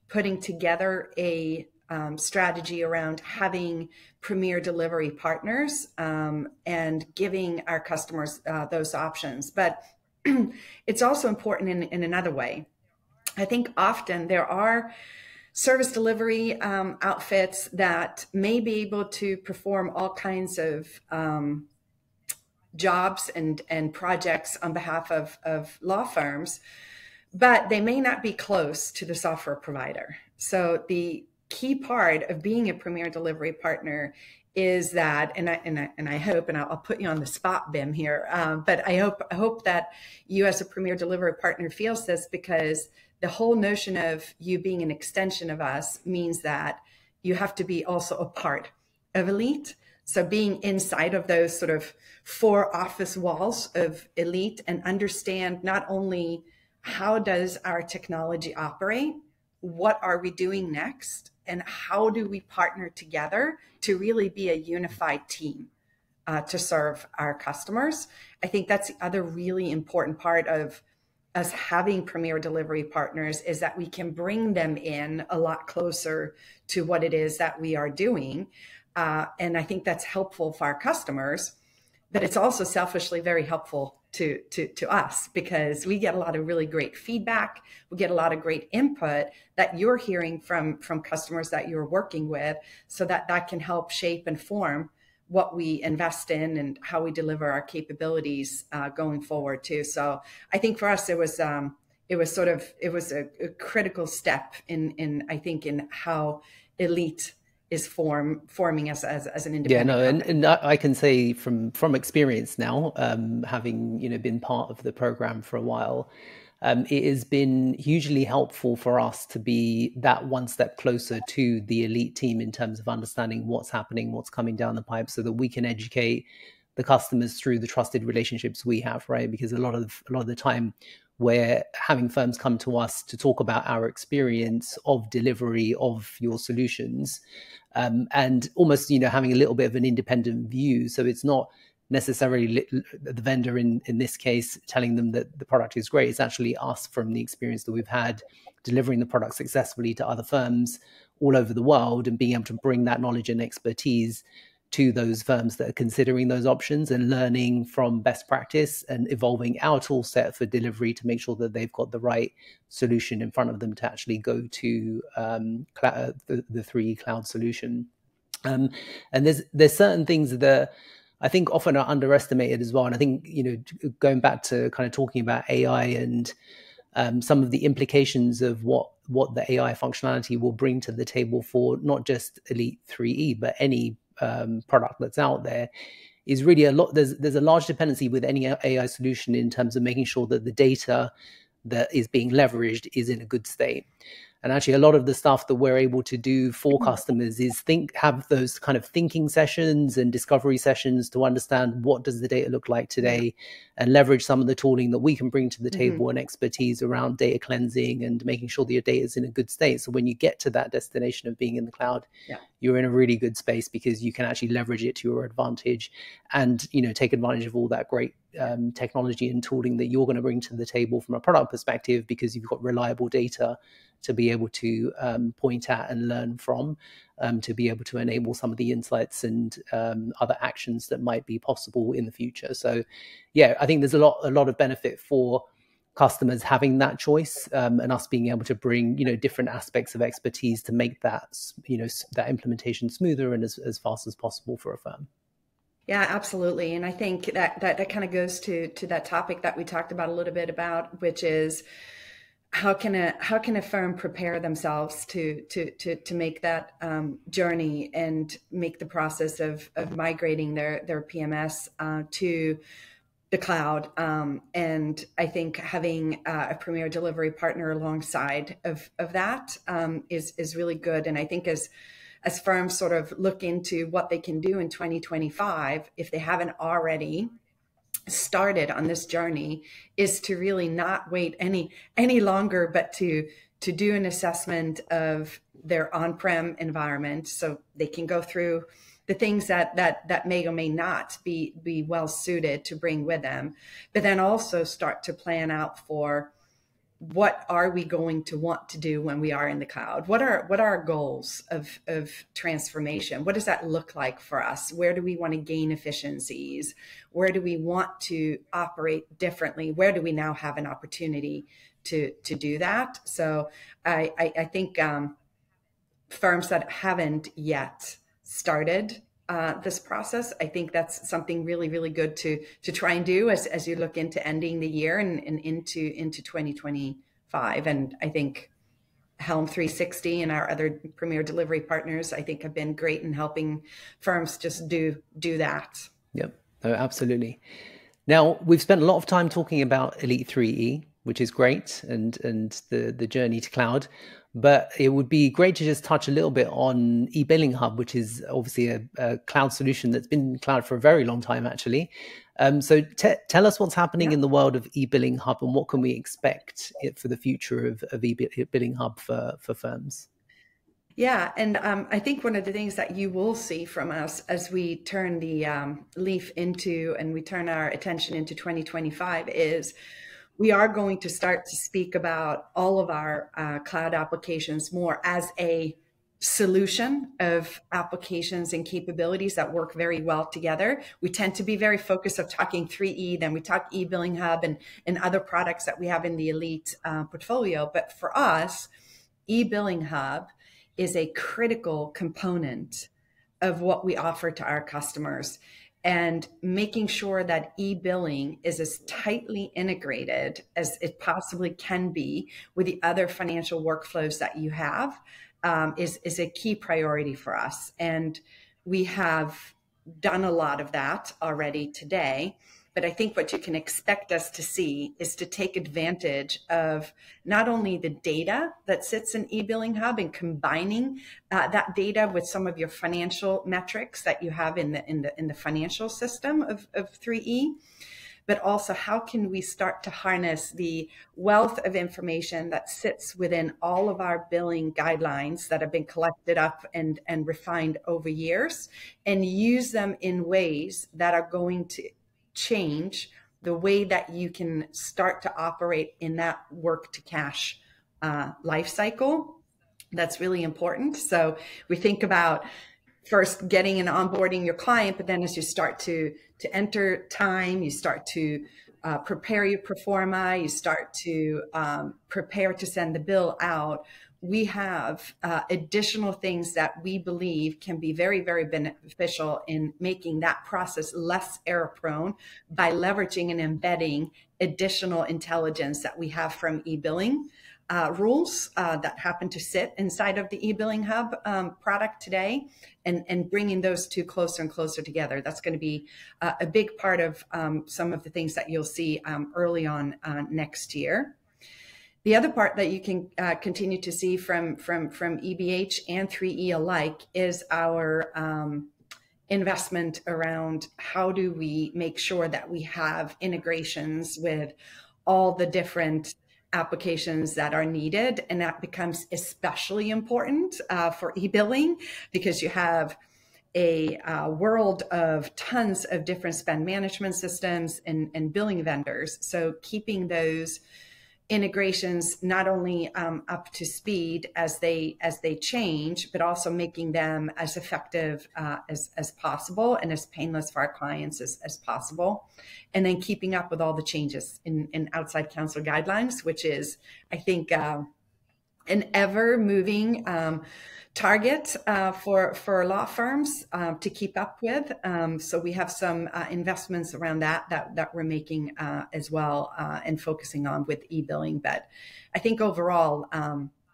putting together a strategy around having premier delivery partners and giving our customers those options. But it's also important in another way. I think often there are service delivery outfits that may be able to perform all kinds of jobs and projects on behalf of law firms, but they may not be close to the software provider. So the key part of being a premier delivery partner is that, and I hope, and I'll put you on the spot, Bim, here, but I hope that you as a premier delivery partner feels this, because the whole notion of you being an extension of us means that you have to be also a part of Elite. So being inside of those sort of four office walls of Elite and understand not only how does our technology operate, what are we doing next, and how do we partner together to really be a unified team to serve our customers. I think that's the other really important part of us having premier delivery partners, is that we can bring them in a lot closer to what it is that we are doing. And I think that's helpful for our customers, but it's also selfishly very helpful to us, because we get a lot of really great feedback. We get a lot of great input that you're hearing from customers that you're working with, so that can help shape and form what we invest in and how we deliver our capabilities going forward too. So I think for us, it was a critical step in how Elite is forming us as an independent company. And I can say from experience now, having been part of the program for a while, it has been hugely helpful for us to be that one step closer to the Elite team in terms of understanding what's happening, what's coming down the pipe, so that we can educate the customers through the trusted relationships we have, right? Because a lot of the time we're having firms come to us to talk about our experience of delivery of your solutions, and almost having a little bit of an independent view. So it's not necessarily the vendor in this case telling them that the product is great. It's actually us, from the experience that we've had delivering the product successfully to other firms all over the world, and being able to bring that knowledge and expertise to those firms that are considering those options, and learning from best practice and evolving our tool set for delivery to make sure that they've got the right solution in front of them to actually go to the 3 cloud solution. And there's certain things that I think often are underestimated as well. And I think, going back to kind of talking about AI and some of the implications of what the AI functionality will bring to the table for not just Elite 3E, but any product that's out there, is really a lot. There's a large dependency with any AI solution in terms of making sure that the data that is being leveraged is in a good state. And actually, a lot of the stuff that we're able to do for customers is have those kind of thinking sessions and discovery sessions to understand what does the data look like today, and leverage some of the tooling that we can bring to the table and expertise around data cleansing and making sure that your data is in a good state. So when you get to that destination of being in the cloud, you're in a really good space, because you can actually leverage it to your advantage and, take advantage of all that great technology and tooling that you're going to bring to the table from a product perspective, because you've got reliable data to be able to point at and learn from, to be able to enable some of the insights and other actions that might be possible in the future. So, I think there's a lot of benefit for customers having that choice, and us being able to bring different aspects of expertise to make that that implementation smoother and as fast as possible for a firm. Yeah, absolutely. And I think that kind of goes to that topic that we talked about a little bit about, which is how can a firm prepare themselves to make that journey and make the process of migrating their PMS to the cloud. And I think having a premier delivery partner alongside of that is really good. And I think as firms sort of look into what they can do in 2025, if they haven't already started on this journey, is to really not wait any longer, but to do an assessment of their on-prem environment, so they can go through the things that may or may not be well suited to bring with them, but then also start to plan out for what are we going to want to do when we are in the cloud? What are our goals of transformation? What does that look like for us? Where do we want to gain efficiencies? Where do we want to operate differently? Where do we now have an opportunity to do that? So I think firms that haven't yet started this process, I think that's something really, really good to try and do as you look into ending the year and into 2025. And I think Helm 360 and our other premier delivery partners, I think, have been great in helping firms just do that. Yep, no, absolutely. Now, we've spent a lot of time talking about Elite 3E, which is great, and the journey to cloud. But it would be great to just touch a little bit on eBilling Hub, which is obviously a cloud solution that's been in cloud for a very long time, actually. So tell us what's happening in the world of eBilling Hub, and what can we expect for the future of eBilling Hub for firms? Yeah, and I think one of the things that you will see from us as we turn the leaf into, and we turn our attention into 2025, is we are going to start to speak about all of our cloud applications more as a solution of applications and capabilities that work very well together. We tend to be very focused on talking 3E, then we talk eBilling Hub and other products that we have in the Elite portfolio. But for us, eBilling Hub is a critical component of what we offer to our customers, and making sure that e-billing is as tightly integrated as it possibly can be with the other financial workflows that you have is a key priority for us. And we have done a lot of that already today. But I think what you can expect us to see is to take advantage of not only the data that sits in eBilling Hub and combining that data with some of your financial metrics that you have in the financial system of 3E, but also how can we start to harness the wealth of information that sits within all of our billing guidelines that have been collected up and refined over years, and use them in ways that are going to change the way that you can start to operate in that work to cash life cycle. That's really important. So we think about first getting and onboarding your client, but then as you start to enter time, you start to prepare your pro forma, you start to prepare to send the bill out. We have additional things that we believe can be very, very beneficial in making that process less error prone by leveraging and embedding additional intelligence that we have from eBilling rules that happen to sit inside of the eBilling Hub product today, and bringing those two closer and closer together. That's going to be a big part of some of the things that you'll see early on next year. The other part that you can continue to see from EBH and 3E alike is our investment around how do we make sure that we have integrations with all the different applications that are needed. And that becomes especially important for eBilling, because you have a world of tons of different spend management systems and billing vendors. So keeping those integrations not only up to speed as they change, but also making them as effective as possible and as painless for our clients as possible. And then keeping up with all the changes in outside counsel guidelines, which is, I think, an ever moving target for law firms to keep up with. So we have some investments around that we're making as well and focusing on with eBilling. But I think overall,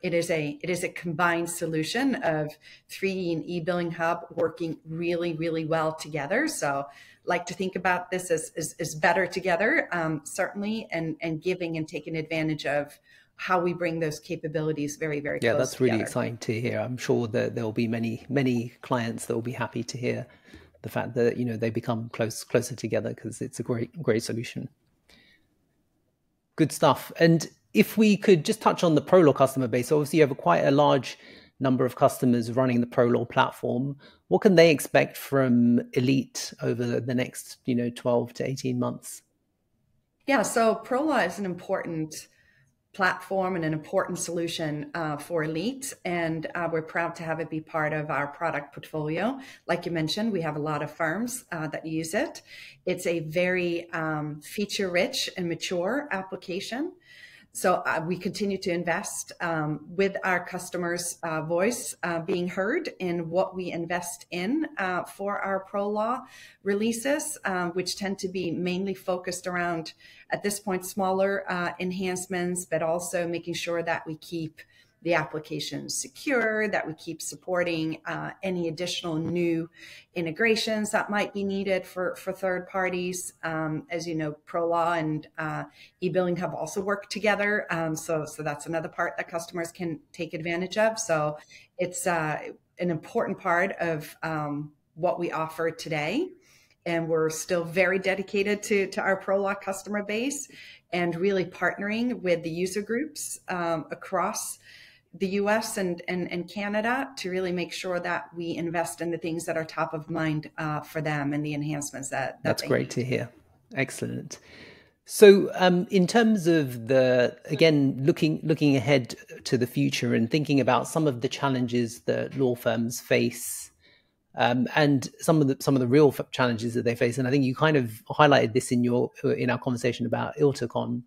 it is a combined solution of 3D and eBilling Hub working really, really well together. So like to think about this as better together, certainly, and giving and taking advantage of how we bring those capabilities very, very close that's really together. exciting to hear. I'm sure that there will be many clients that will be happy to hear the fact that, you know, they become closer together, because it's a great solution. Good stuff. And if we could just touch on the ProLaw customer base, obviously you have quite a large number of customers running the ProLaw platform. What can they expect from Elite over the next, 12 to 18 months? Yeah, so ProLaw is an important platform and an important solution for Elite, and we're proud to have it be part of our product portfolio. Like you mentioned, we have a lot of firms that use it. It's a very feature-rich and mature application. So we continue to invest with our customers' voice being heard in what we invest in for our ProLaw releases, which tend to be mainly focused around, at this point, smaller enhancements, but also making sure that we keep the application secure, that we keep supporting any additional new integrations that might be needed for third parties. As you know, ProLaw and eBilling Hub also work together. So that's another part that customers can take advantage of. So it's an important part of what we offer today. And we're still very dedicated to our ProLaw customer base and really partnering with the user groups across the US and Canada to really make sure that we invest in the things that are top of mind for them and the enhancements that's great to hear. Excellent. So in terms of looking ahead to the future and thinking about some of the challenges that law firms face, and some of the real challenges that they face, and I think you kind of highlighted this in our conversation about ILTACon,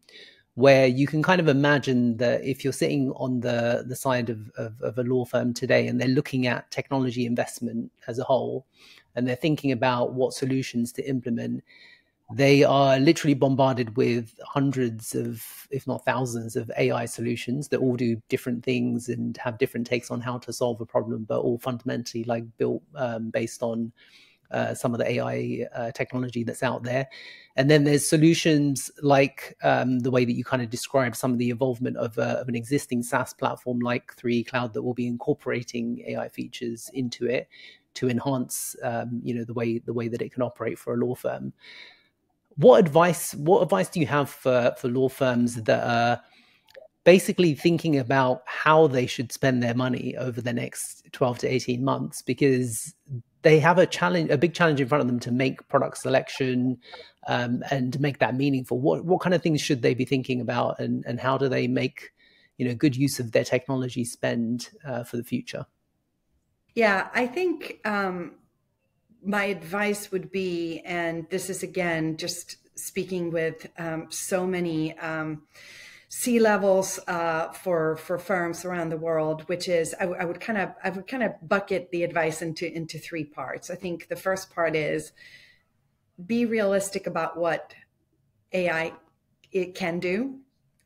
where you can kind of imagine that if you're sitting on the side of a law firm today and they're looking at technology investment as a whole, and they're thinking about what solutions to implement, they are literally bombarded with hundreds of, if not thousands, of AI solutions that all do different things and have different takes on how to solve a problem, but all fundamentally built based on some of the AI technology that's out there. And then there's solutions like the way that you kind of described some of the involvement of an existing SaaS platform like 3E Cloud that will be incorporating AI features into it to enhance the way that it can operate for a law firm. What advice do you have for law firms that are basically thinking about how they should spend their money over the next 12 to 18 months, because they have a big challenge in front of them to make product selection and make that meaningful? What kind of things should they be thinking about, and how do they make good use of their technology spend for the future? Yeah, I think my advice would be, and this is again just speaking with so many C-levels for firms around the world, which is I would kind of bucket the advice into three parts. I think the first part is be realistic about what AI it can do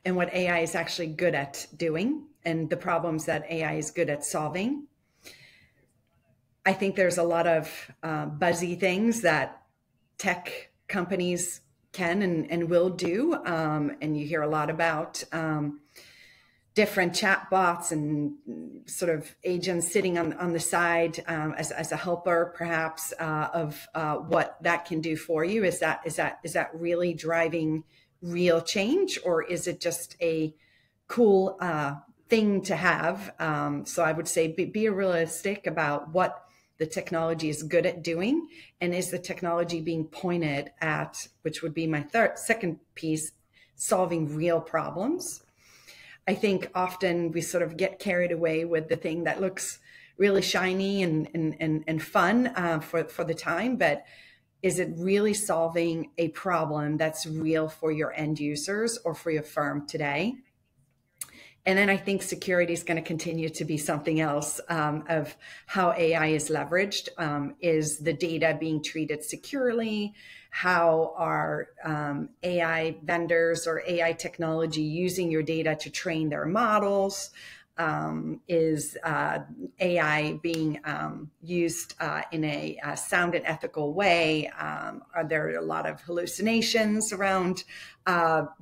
and what AI is actually good at doing and the problems that AI is good at solving. I think there's a lot of buzzy things that tech companies can and will do. And you hear a lot about different chatbots and sort of agents sitting on the side as a helper, perhaps, of what that can do for you. Is that really driving real change, or is it just a cool thing to have? So I would say be realistic about what the technology is good at doing, and is the technology being pointed at, which would be my second piece, solving real problems. I think often we sort of get carried away with the thing that looks really shiny and fun for the time, but is it really solving a problem that's real for your end users or for your firm today? And then I think security is going to continue to be something else of how AI is leveraged. Is the data being treated securely? How are AI vendors or AI technology using your data to train their models? Is AI being used in a sound and ethical way? Are there a lot of hallucinations around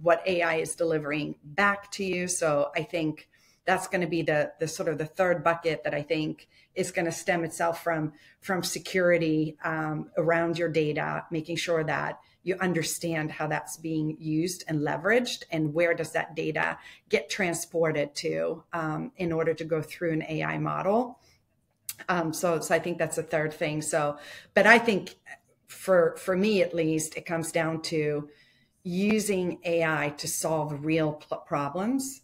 what AI is delivering back to you? So I think that's going to be the sort of the third bucket that I think is going to stem itself from security around your data, making sure that you understand how that's being used and leveraged, and where does that data get transported to in order to go through an AI model. So I think that's the third thing. So, but I think for me at least, it comes down to using AI to solve real problems,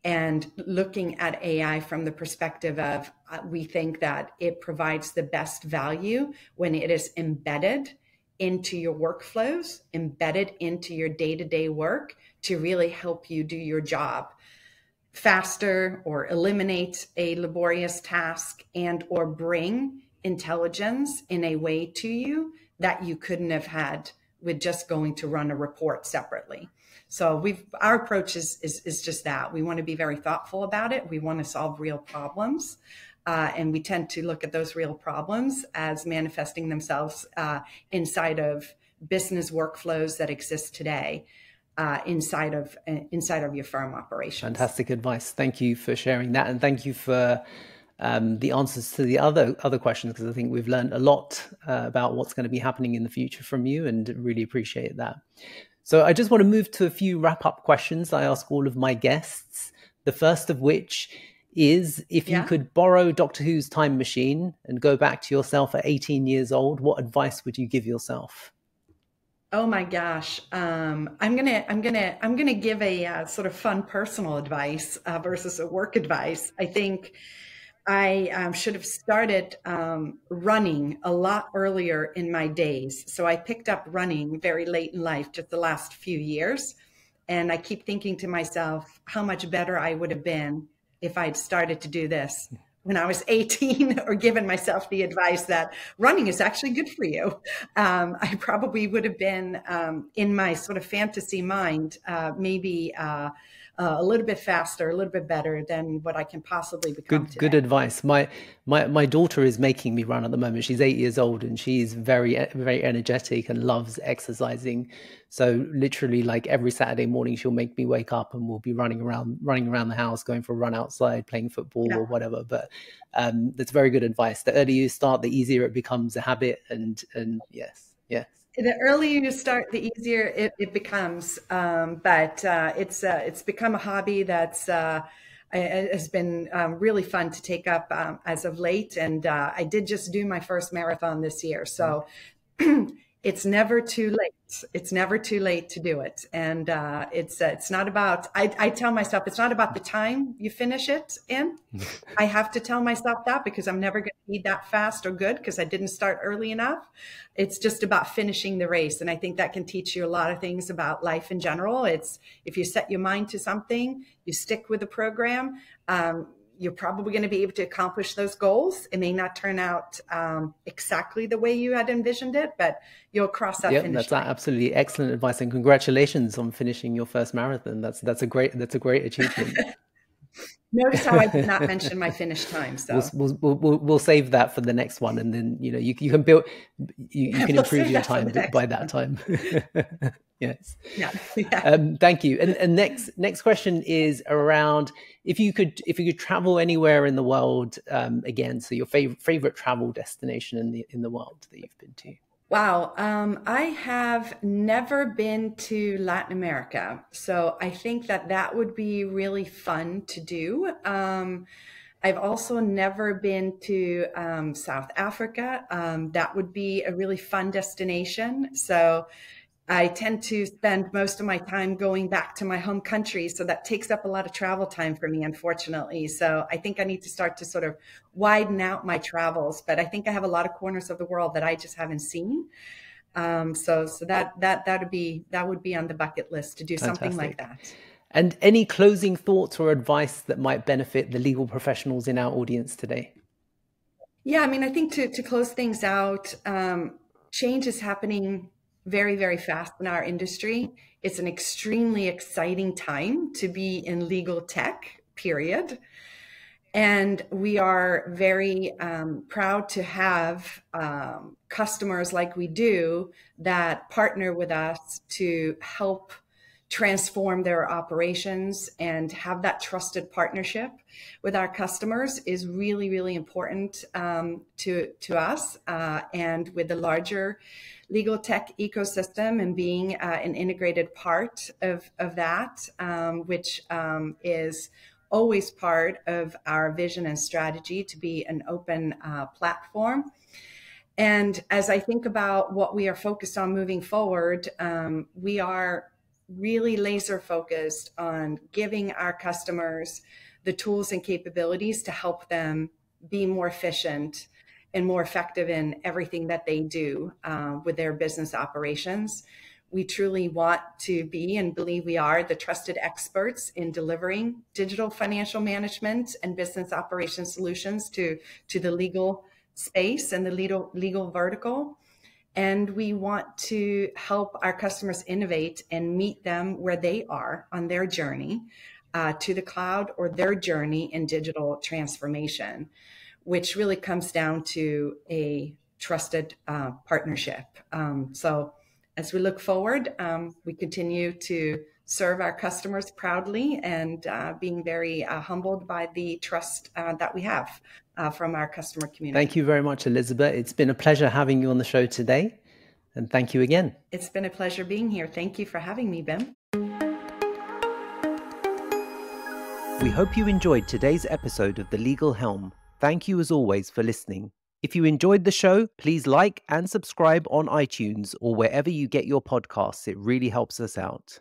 and looking at AI from the perspective of we think that it provides the best value when it is embedded into your workflows, embedded into your day-to-day work to really help you do your job faster, or eliminate a laborious task, and or bring intelligence in a way to you that you couldn't have had with just going to run a report separately. So our approach is just that. We want to be very thoughtful about it. We want to solve real problems. And we tend to look at those real problems as manifesting themselves inside of business workflows that exist today, inside of your firm operations. Fantastic advice. Thank you for sharing that, and thank you for the answers to the other questions, because I think we've learned a lot about what's going to be happening in the future from you, and really appreciate that. So I just want to move to a few wrap-up questions I ask all of my guests. The first of which is, if you could borrow Doctor Who's time machine and go back to yourself at 18 years old, what advice would you give yourself? Oh my gosh. I'm gonna give a sort of fun personal advice versus a work advice. I think I should have started running a lot earlier in my days. So I picked up running very late in life, just the last few years. And I keep thinking to myself how much better I would have been if I'd started to do this when I was 18, or given myself the advice that running is actually good for you. I probably would have been in my sort of fantasy mind, maybe a little bit faster, a little bit better than what I can possibly become today. Good advice. My daughter is making me run at the moment. She's 8 years old, and she's very energetic and loves exercising. So literally, like every Saturday morning, she'll make me wake up, and we'll be running around the house, going for a run outside, playing football or whatever. But that's very good advice. The earlier you start, the easier it becomes a habit. And yes. The earlier you start, the easier it becomes. But it's become a hobby that's has been really fun to take up as of late. And I did just do my first marathon this year. So it's never too late. It's never too late to do it. And it's not about, I tell myself, it's not about the time you finish it in. I have to tell myself that, because I'm never going to be that fast or good because I didn't start early enough. It's just about finishing the race. And I think that can teach you a lot of things about life in general. It's, if you set your mind to something, you stick with the program, you're probably going to be able to accomplish those goals. It may not turn out exactly the way you had envisioned it, but you'll cross that finish that's line. Absolutely excellent advice, and congratulations on finishing your first marathon. That's a great achievement. Notice how I did not mention my finish time. So we'll save that for the next one, and then you can build you can improve your time by that time. Yes. Yeah. Thank you. And next question is around if you could travel anywhere in the world again. So your favorite travel destination in the world that you've been to. Wow. I have never been to Latin America. So I think that would be really fun to do. I've also never been to South Africa. That would be a really fun destination. So I tend to spend most of my time going back to my home country. So that takes up a lot of travel time for me, unfortunately. So I think I need to start to sort of widen out my travels. But I think I have a lot of corners of the world that I just haven't seen. So that would be on the bucket list to do something like that. And any closing thoughts or advice that might benefit the legal professionals in our audience today? Yeah, I mean, I think to close things out, change is happening very, very fast in our industry. It's an extremely exciting time to be in legal tech, period. And we are very proud to have customers like we do that partner with us to help transform their operations, and have that trusted partnership with our customers is really, really important to us and with the larger legal tech ecosystem, and being an integrated part of that, which is always part of our vision and strategy to be an open platform. And as I think about what we are focused on moving forward, we are really laser focused on giving our customers the tools and capabilities to help them be more efficient and more effective in everything that they do with their business operations. We truly want to be, and believe we are, the trusted experts in delivering digital financial management and business operation solutions to the legal space and the legal vertical. And we want to help our customers innovate and meet them where they are on their journey to the cloud, or their journey in digital transformation, which really comes down to a trusted partnership. So as we look forward, we continue to serve our customers proudly, and being very humbled by the trust that we have from our customer community. Thank you very much, Elisabet. It's been a pleasure having you on the show today. And thank you again. It's been a pleasure being here. Thank you for having me, Bim. We hope you enjoyed today's episode of The Legal Helm. Thank you as always for listening. If you enjoyed the show, please like and subscribe on iTunes or wherever you get your podcasts. It really helps us out.